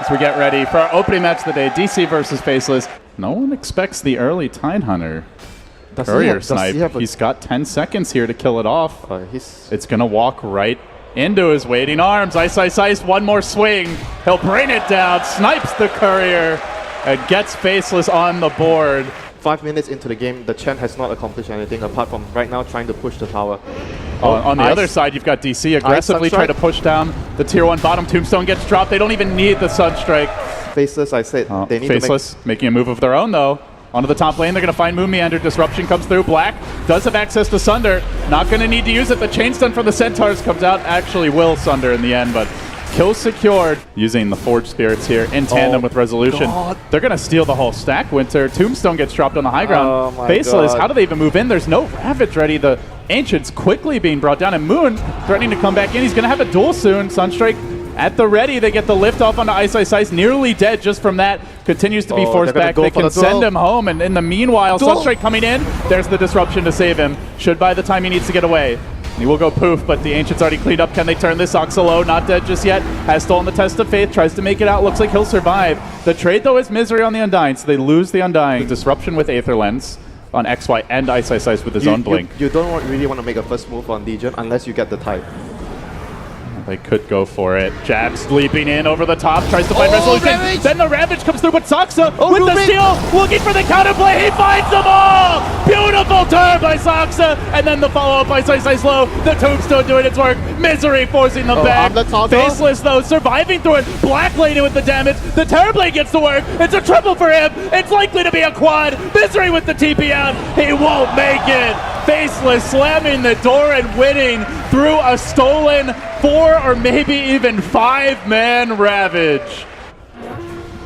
As we get ready for our opening match of the day, DC versus Faceless. No one expects the early Tidehunter courier snipe. He's got 10 seconds here to kill it off. It's going to walk right into his waiting arms. Ice, one more swing. He'll bring it down, snipes the courier, and gets Faceless on the board. 5 minutes into the game, the Chen has not accomplished anything apart from right now trying to push the tower. On the other side, you've got DC aggressively trying to push down the tier 1 bottom. Tombstone gets dropped. They don't even need the Sunstrike. Faceless, I said they need Faceless making a move of their own, though. Onto the top lane, they're going to find Moon Meander. Disruption comes through. Black does have access to Sunder. Not going to need to use it. The chain stun from the Centaurs comes out. Actually will Sunder in the end, but kill secured. Using the Forge Spirits here in tandem with Resolution. God. They're going to steal the whole stack, Winter. Tombstone gets dropped on the high ground. Faceless, how do they even move in? There's no Ravage ready. The Ancient's quickly being brought down, and Moon threatening to come back in. He's going to have a duel soon. Sunstrike at the ready. They get the lift off onto Ice. Nearly dead just from that. Continues to be forced back. They can send him home, and in the meanwhile, Sunstrike coming in. There's the disruption to save him. Should by the time he needs to get away. He will go poof, but the Ancient's already cleaned up. Can they turn this? Oxalo, not dead just yet. Has stolen the Test of Faith. Tries to make it out. Looks like he'll survive. The trade, though, is Misery on the Undying, so they lose the Undying. The disruption with Aether Lens on XY and Ice with his own blink. You don't really want to make a first move on Legion unless you get the Tide. They could go for it. Jabs leaping in over the top, tries to find Resolution. Ravage. Then the Ravage comes through, but Soxa with the steal, looking for the counterplay. He finds them all! Beautiful turn by Soxa, and then the follow-up by Ice Low. The Tombstone doing its work. Misery forcing them back. Faceless, though, surviving through it. Black laning with the damage. The Terrorblade gets to work. It's a triple for him. It's likely to be a quad. Misery with the TP out. He won't make it. Faceless slamming the door and winning through a stolen 4 or maybe even 5-man Ravage.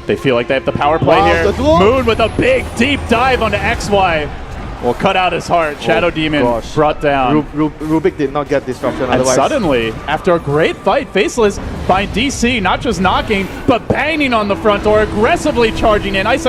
They feel like they have the power play here. Moon with a big deep dive onto XY. Will cut out his heart. Shadow Demon brought down. Rubik did not get disruption. And suddenly, after a great fight, Faceless find DC not just knocking, but banging on the front door, aggressively charging in. Ice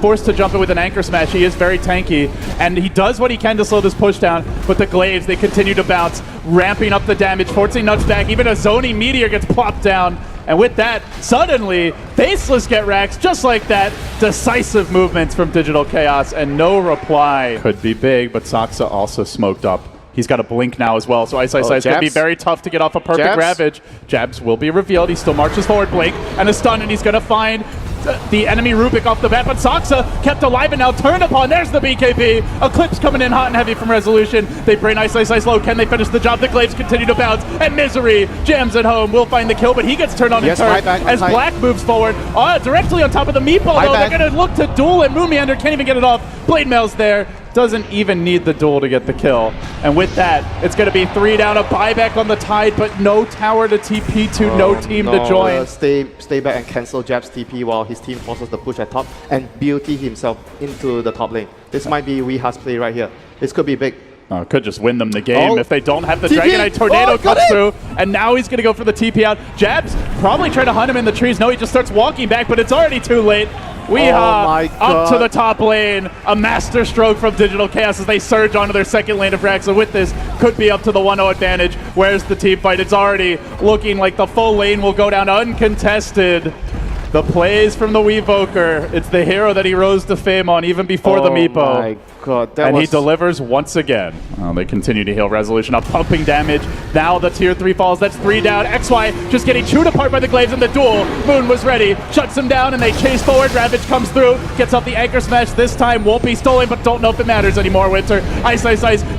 forced to jump in with an anchor smash. He is very tanky, and he does what he can to slow this push down, but the Glaives, they continue to bounce, ramping up the damage, forcing nuts back. Even a zoning Meteor gets plopped down. And with that, suddenly, Faceless get racks just like that. Decisive movements from Digital Chaos and no reply. Could be big, but Soxa also smoked up. He's got a blink now as well, so Ice is going to be very tough to get off a perfect Ravage. Jabs will be revealed. He still marches forward. Blink and a stun, and he's going to find the enemy Rubik off the bat, but Soxa kept alive and now turned upon. There's the BKB. Eclipse coming in hot and heavy from Resolution. They bring Ice low. Can they finish the job? The Glaives continue to bounce, and Misery jams it home. Will find the kill, but he gets turned on in turn as Black moves forward. Directly on top of the meatball, though. They're going to look to duel, and Moon Meander can't even get it off. Blade Mail's there. Doesn't even need the duel to get the kill. And with that, it's going to be 3 down, a buyback on the Tide, but no tower to TP to, no team to join. Stay back and cancel Jab's TP while his team forces the push at top and BOT himself into the top lane. This might be Weeha's play right here. This could be big. Could just win them the game if they don't have the Dragonite Tornado comes through, and now he's going to go for the TP out. Jabs probably trying to hunt him in the trees. No, he just starts walking back, but it's already too late. Weeha up to the top lane. A master stroke from Digital Chaos as they surge onto their second lane of racks. So with this, could be up to the 1-0 advantage. Where's the team fight? It's already looking like the full lane will go down uncontested. The plays from the Weevoker. It's the hero that he rose to fame on even before the Meepo. Oh my god, and he delivers once again. They continue to heal Resolution up, pumping damage. Now the tier 3 falls. That's 3 down. XY just getting chewed apart by the Glaives in the duel. Moon was ready, shuts him down, and they chase forward. Ravage comes through, gets off the anchor smash. This time won't be stolen, but don't know if it matters anymore, Winter. Ice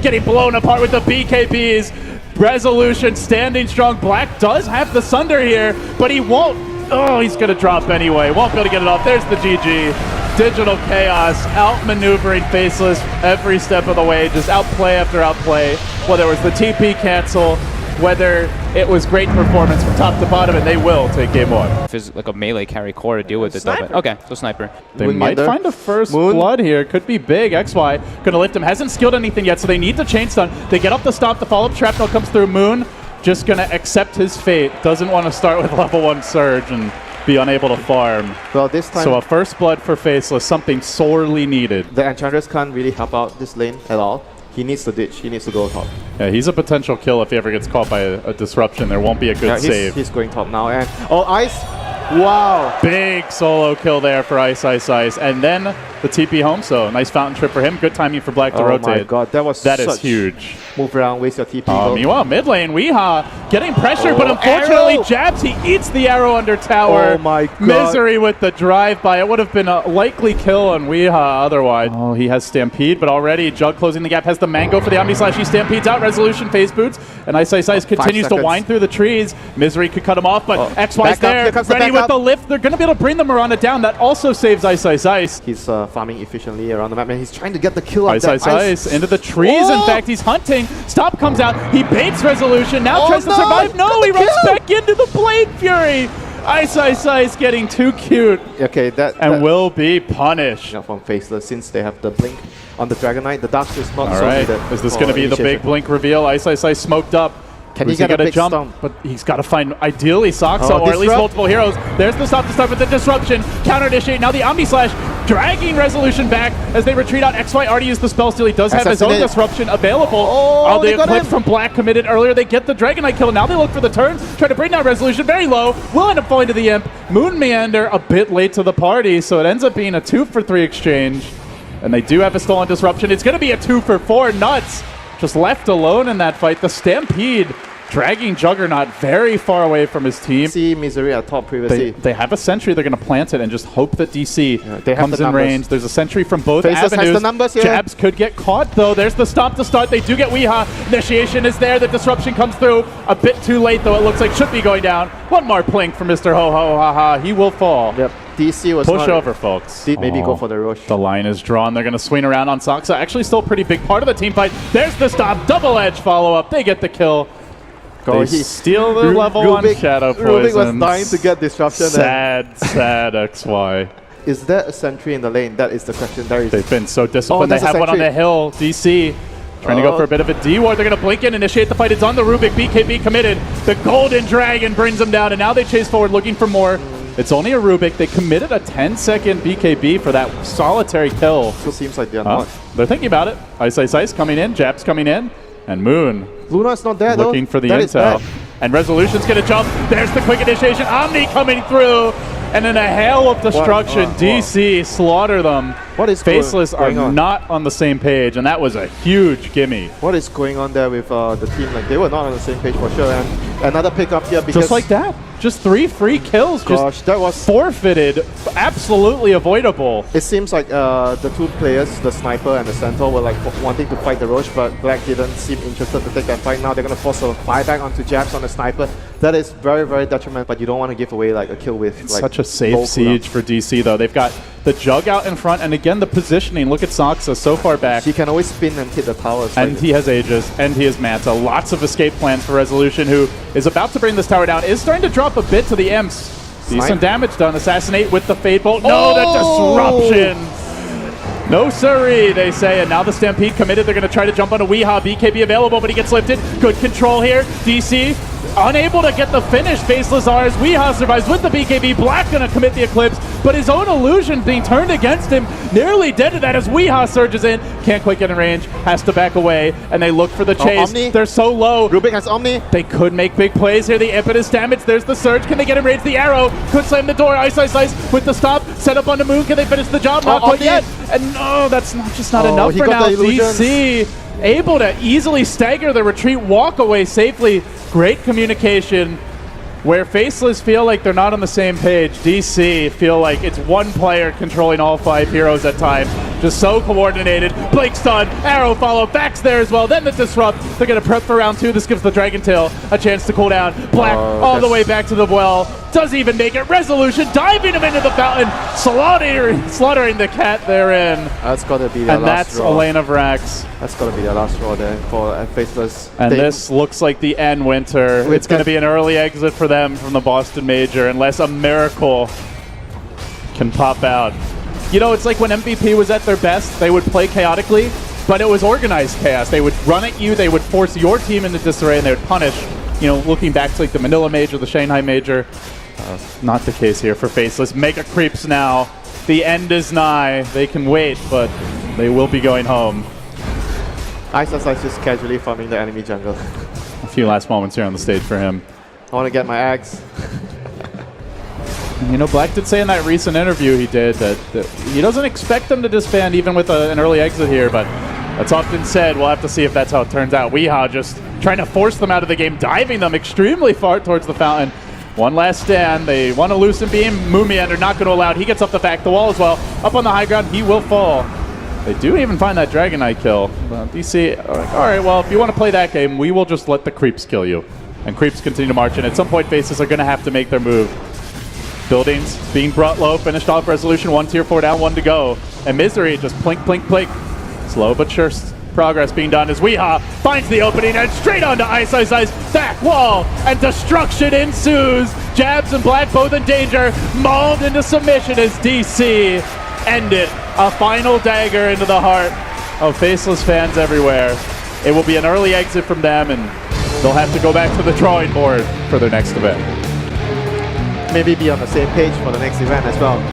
getting blown apart with the BKBs. Resolution standing strong. Black does have the Sunder here, but he won't. Oh, he's going to drop anyway. Won't be able to get it off. There's the GG. Digital Chaos outmaneuvering Faceless every step of the way. Just outplay after outplay. Whether it was the TP cancel, whether it was great performance from top to bottom, and they will take game 1. If it's like a melee carry core to deal with it. Okay, so Sniper. They might find a first blood here. Could be big. XY going to lift him. Hasn't skilled anything yet, so they need to chain stun. They get off the stop. The follow-up shrapnel comes through. Moon just going to accept his fate. Doesn't want to start with level 1 Surge and be unable to farm. Well, this time, so a first blood for Faceless, something sorely needed. The Enchantress can't really help out this lane at all. He needs to ditch. He needs to go top. Yeah, he's a potential kill if he ever gets caught by a disruption. There won't be a good save. He's going top now. And Ice Wow. Big solo kill there for Ice. And then the TP home, so nice fountain trip for him. Good timing for Black to rotate. Oh my god, that is huge. Move around, waste your TP. Meanwhile, mid lane, Weeha getting pressure, but unfortunately arrow. Jabs, he eats the arrow under tower. Oh my god. Misery with the drive-by. It would have been a likely kill on Weeha otherwise. Oh, he has Stampede, but already Jug closing the gap, has the Mango for the Omni Slash. He Stampedes out, Resolution phase boots, and Ice continues to wind through the trees. Misery could cut him off, but XY's there, ready with the lift. They're going to be able to bring the Mirana down. That also saves Ice. He's farming efficiently around the map, and he's trying to get the kill on Ice into the trees. In fact, he's hunting. Stop comes out. He baits Resolution. Now tries to survive. No, he runs back into the Blade Fury. Ice getting too cute. Okay, that will be punished. From Faceless, since they have the blink on the Dragon Knight, the Dark is not All so right. needed. Is this going to be the big blink reveal? Ice smoked up. Can he get a big jump? stomp? But he's got to find ideally Saksa or at least multiple heroes. There's the stop to start with the disruption. Counter initiate. Now the Omni Slash dragging Resolution back as they retreat out. XY already used the spell steal. He does have his own disruption available. The Eclipse from Black committed earlier. They get the Dragon Knight kill. Now they look for the turn. Try to bring down Resolution very low. Will end up falling to the Imp. Moon Meander a bit late to the party, so it ends up being a 2-for-3 exchange. And they do have a stolen disruption. It's going to be a 2-for-4. Nuts just left alone in that fight. The Stampede dragging Juggernaut very far away from his team. See Misery at top previously. They have a sentry. They're going to plant it and just hope that DC comes in range. There's a sentry from both Faceless avenues. has the numbers here. Jabs could get caught, though. There's the stop to start. They do get Weeha. Initiation is there. The disruption comes through. A bit too late, though. It looks like should be going down. One more plink for Mr. Ho Ho Ha Ha. He will fall. Yep. DC was push over, folks. Maybe go for the rush. The line is drawn. They're going to swing around on Saksa. Actually, still a pretty big part of the team fight. There's the stop. Double edge follow-up. They get the kill. They steal the level 1 Shadow Poison. Rubik was dying to get disruption. Sad XY. Is there a sentry in the lane? That is the question. They've been so disciplined. They have one on the hill. DC trying to go for a bit of a D-ward. They're going to blink in, initiate the fight. It's on the Rubik. BKB committed. The Golden Dragon brings them down, and now they chase forward looking for more. It's only a Rubik. They committed a 10-second BKB for that solitary kill. It seems like they're not. They're thinking about it. Ice coming in. Jabs coming in. And Moon. Luna's not there, looking for the intel. And Resolution's going to jump. There's the quick initiation. Omni coming through. And in a hail of destruction, DC slaughter them. What is Faceless going are on? Not on the same page, and that was a huge gimme. What is going on there with the team? Like, they were not on the same page for sure. And another pickup here because... Just like that. Just 3 free kills. Gosh, that was forfeited. Absolutely avoidable. It seems like the two players, the Sniper and the Centaur, were like wanting to fight the Roche, but Black didn't seem interested to take that fight. Now they're going to force a buyback onto Jabs on the Sniper. That is very, very detrimental, but you don't want to give away like a kill with like such a safe siege for DC, though. They've got the Jug out in front, and again, the positioning. Look at Saksa so far back. She can always spin and hit the towers. And he has Aegis, and he has Manta. Lots of escape plans for Resolution, who is about to bring this tower down. Is starting to drop a bit to the Imps. Decent damage done. Assassinate with the Fade Bolt. No, the disruption! No siree, they say. And now the Stampede committed. They're going to try to jump on a Weeha. BKB available, but he gets lifted. Good control here. DC unable to get the finish. Faceless Rs. Weeha survives with the BKB. Black going to commit the Eclipse, but his own illusion being turned against him. Nearly dead to that as Weeha surges in. Can't quite get in range. Has to back away, and they look for the chase. They're so low. Rubik has Omni. They could make big plays here. The impetus damage. There's the surge. Can they get in range? The arrow could slam the door. Ice with the stop. Set up on the Moon. Can they finish the job? Not quite yet. And no, that's not enough for now. DC able to easily stagger the retreat, walk away safely. Great communication. Where Faceless feel like they're not on the same page, DC feel like it's one player controlling all 5 heroes at time. Just so coordinated. Blake stun, arrow follow, backs there as well. Then the disrupt. They're going to prep for round 2. This gives the Dragon Tail a chance to cool down. Black all the way back to the well. Doesn't even make it. Resolution diving him into the fountain. Slaughtering the cat therein. That's got to be the last And draw. that's Elena Vrax. That's got to be the last draw there for Faceless. And this looks like the end, Winter. It's going to be an early exit for them from the Boston Major unless a miracle can pop out. You know, it's like when MVP was at their best, they would play chaotically, but it was organized chaos. They would run at you, they would force your team into disarray, and they would punish. You know, looking back to like the Manila Major, the Shanghai Major, not the case here for Faceless. Mega creeps now. The end is nigh. They can wait, but they will be going home. Ice just casually farming the enemy jungle. A few last moments here on the stage for him. I want to get my axe. You know, Black did say in that recent interview he did that he doesn't expect them to disband even with an early exit here, but that's often said. We'll have to see if that's how it turns out. Weehaw just trying to force them out of the game, diving them extremely far towards the fountain. One last stand. They want to loosen beam. Moomiander not going to allow it. He gets up the back the wall as well. Up on the high ground, he will fall. They do even find that Dragon Knight kill. DC, all right, well, if you want to play that game, we will just let the creeps kill you. And creeps continue to march in. At some point, Faceless are going to have to make their move. Buildings being brought low, finished off Resolution, 1 tier 4 down, 1 to go. And Misery just plink, plink, plink. Slow but sure progress being done as Weehaw finds the opening and straight onto Ice, back wall, and destruction ensues. Jabs and Black both in danger, mauled into submission as DC end it. A final dagger into the heart of Faceless fans everywhere. It will be an early exit from them, and they'll have to go back to the drawing board for their next event. Maybe be on the same page for the next event as well.